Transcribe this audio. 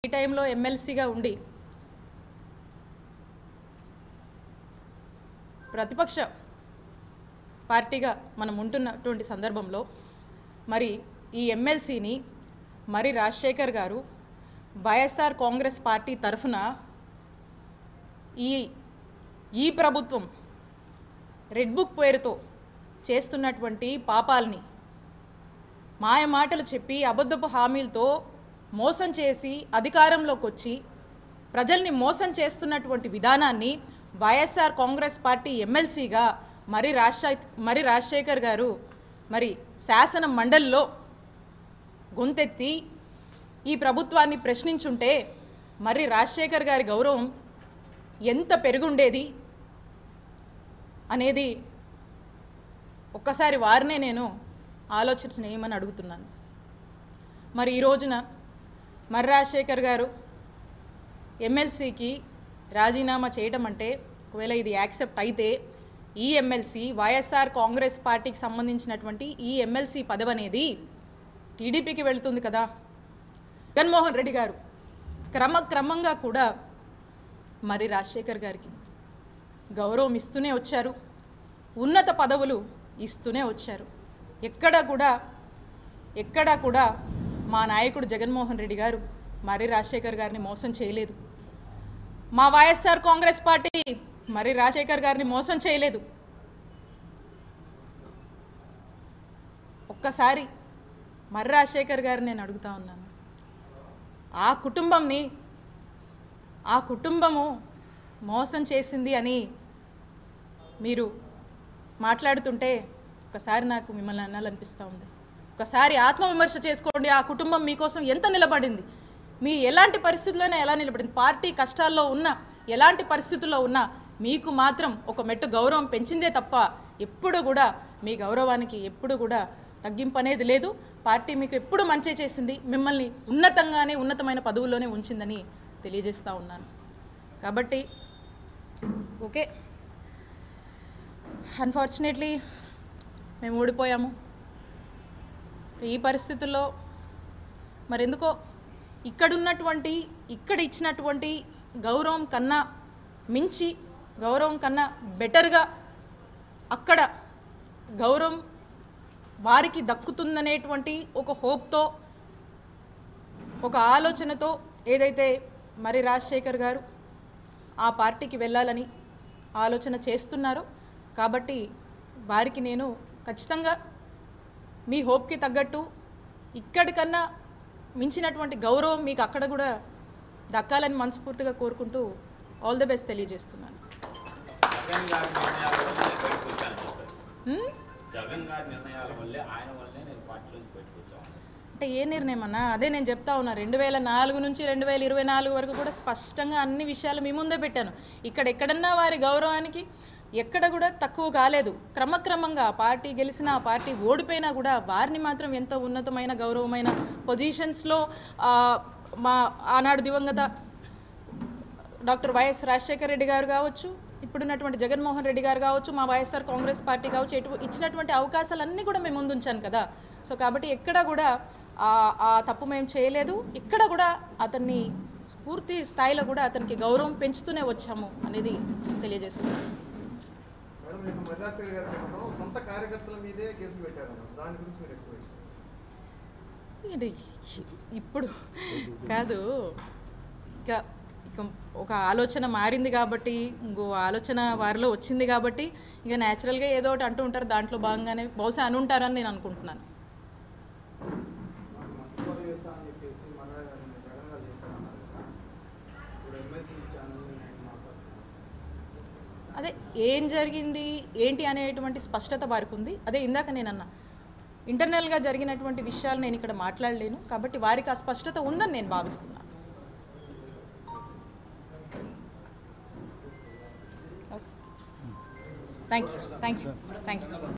ఈ టైంలో ఎమ్మెల్సీగా ఉండి ప్రతిపక్ష పార్టీగా మనం ఉంటున్నటువంటి సందర్భంలో మరి ఈ ఎమ్మెల్సీని మరి రాజశేఖర్ గారు వైఎస్ఆర్ కాంగ్రెస్ పార్టీ తరఫున ఈ ప్రభుత్వం రెడ్ బుక్ పేరుతో చేస్తున్నటువంటి పాపాలని మాయ మాటలు చెప్పి అబద్ధపు హామీలతో మోసం చేసి అధికారంలోకి వచ్చి ప్రజల్ని మోసం చేస్తున్నటువంటి విధానాన్ని వైఎస్ఆర్ కాంగ్రెస్ పార్టీ ఎమ్మెల్సీగా మరి రాజశేఖర్ గారు మరి శాసన మండలిలో గొంతెత్తి ఈ ప్రభుత్వాన్ని ప్రశ్నించుంటే మరి రాజశేఖర్ గారి గౌరవం ఎంత పెరుగుండేది అనేది ఒక్కసారి వారినే నేను ఆలోచించనేయమని అడుగుతున్నాను. మరి ఈ రోజున మరి రాజశేఖర్ గారు ఎమ్మెల్సీకి రాజీనామా చేయడం అంటే ఒకవేళ ఇది యాక్సెప్ట్ అయితే ఈ ఎమ్మెల్సీ వైఎస్ఆర్ కాంగ్రెస్ పార్టీకి సంబంధించినటువంటి ఈ ఎమ్మెల్సీ పదవి అనేది టీడీపీకి వెళుతుంది కదా. జగన్మోహన్ రెడ్డి గారు క్రమంగా కూడా మరి రాజశేఖర్ గారికి గౌరవం ఇస్తూనే వచ్చారు, ఉన్నత పదవులు ఇస్తూనే వచ్చారు. ఎక్కడా కూడా మా నాయకుడు జగన్మోహన్ రెడ్డి గారు మరి రాజశేఖర్ గారిని మోసం చేయలేదు. మా వైఎస్ఆర్ కాంగ్రెస్ పార్టీ మరి రాజశేఖర్ గారిని మోసం చేయలేదు. ఒక్కసారి మరి రాజశేఖర్ గారిని నేను అడుగుతా ఉన్నాను, ఆ కుటుంబము మోసం చేసింది అని మీరు మాట్లాడుతుంటే ఒకసారి నాకు మిమ్మల్ని అనాలనిపిస్తూ ఉంది. ఒకసారి ఆత్మవిమర్శ చేసుకోండి. ఆ కుటుంబం మీకోసం ఎంత నిలబడింది, మీ ఎలాంటి పరిస్థితుల్లోనే ఎలా నిలబడింది, పార్టీ కష్టాల్లో ఉన్న ఎలాంటి పరిస్థితుల్లో ఉన్నా మీకు మాత్రం ఒక మెట్టు గౌరవం పెంచిందే తప్ప ఎప్పుడు కూడా మీ గౌరవానికి ఎప్పుడు కూడా తగ్గింపు అనేది లేదు. పార్టీ మీకు ఎప్పుడు మంచి చేసింది, మిమ్మల్ని ఉన్నతమైన పదవుల్లోనే ఉంచిందని తెలియజేస్తూ ఉన్నాను. కాబట్టి ఓకే, అన్ఫార్చునేట్లీ మేము ఓడిపోయాము. ఈ పరిస్థితుల్లో మరెందుకో ఇక్కడ ఇచ్చినటువంటి గౌరవం కన్నా మించి, గౌరవం కన్నా బెటర్గా అక్కడ గౌరవం వారికి దక్కుతుందనేటువంటి ఒక హోప్తో, ఒక ఆలోచనతో ఏదైతే మరి రాజశేఖర్ గారు ఆ పార్టీకి వెళ్ళాలని ఆలోచన చేస్తున్నారో, కాబట్టి వారికి నేను ఖచ్చితంగా మీ హోప్కి తగ్గట్టు ఇక్కడికన్నా మించినటువంటి గౌరవం మీకు అక్కడ కూడా దక్కాలని మనస్ఫూర్తిగా కోరుకుంటూ ఆల్ ది బెస్ట్ తెలియజేస్తున్నాను. అంటే ఏ నిర్ణయం అన్నా అదే నేను చెప్తా ఉన్నా. 2004 నుంచి 2024 వరకు కూడా స్పష్టంగా అన్ని విషయాలు మీ ముందే పెట్టాను. ఎక్కడన్నా వారి గౌరవానికి ఎక్కడ కూడా తక్కువ కాలేదు. క్రమంగా పార్టీ గెలిచినా పార్టీ ఓడిపోయినా కూడా వారిని మాత్రం ఎంతో ఉన్నతమైన గౌరవమైన పొజిషన్స్లో మా ఆనాడు దివంగత డాక్టర్ వైఎస్ రాజశేఖర్ రెడ్డి గారు కావచ్చు, ఇప్పుడున్నటువంటి జగన్మోహన్ రెడ్డి గారు కావచ్చు, మా వైఎస్ఆర్ కాంగ్రెస్ పార్టీ కావచ్చు, ఇచ్చినటువంటి అవకాశాలన్నీ కూడా మేము ముందు ఉంచాను కదా. సో కాబట్టి ఎక్కడ కూడా ఆ తప్పు మేము చేయలేదు. ఇక్కడ కూడా అతన్ని పూర్తి స్థాయిలో కూడా అతనికి గౌరవం పెంచుతూనే వచ్చాము అనేది తెలియజేస్తున్నాను. ఇప్పుడు కాదు, ఇక ఒక ఆలోచన మారింది కాబట్టి, ఇంకో ఆలోచన వారిలో వచ్చింది కాబట్టి ఇక న్యాచురల్గా ఏదో ఒకటి అంటూ ఉంటారు. దాంట్లో భాగంగానే బహుశా అనుంటారని నేను అనుకుంటున్నాను. అదే ఏం జరిగింది ఏంటి అనేటువంటి స్పష్టత వారికి ఉంది. అదే ఇందాక నేను అన్నా, ఇంటర్నల్గా జరిగినటువంటి విషయాలు నేను ఇక్కడ మాట్లాడలేను. కాబట్టి వారికి ఆ స్పష్టత ఉందని నేను భావిస్తున్నాను. Okay, thank you.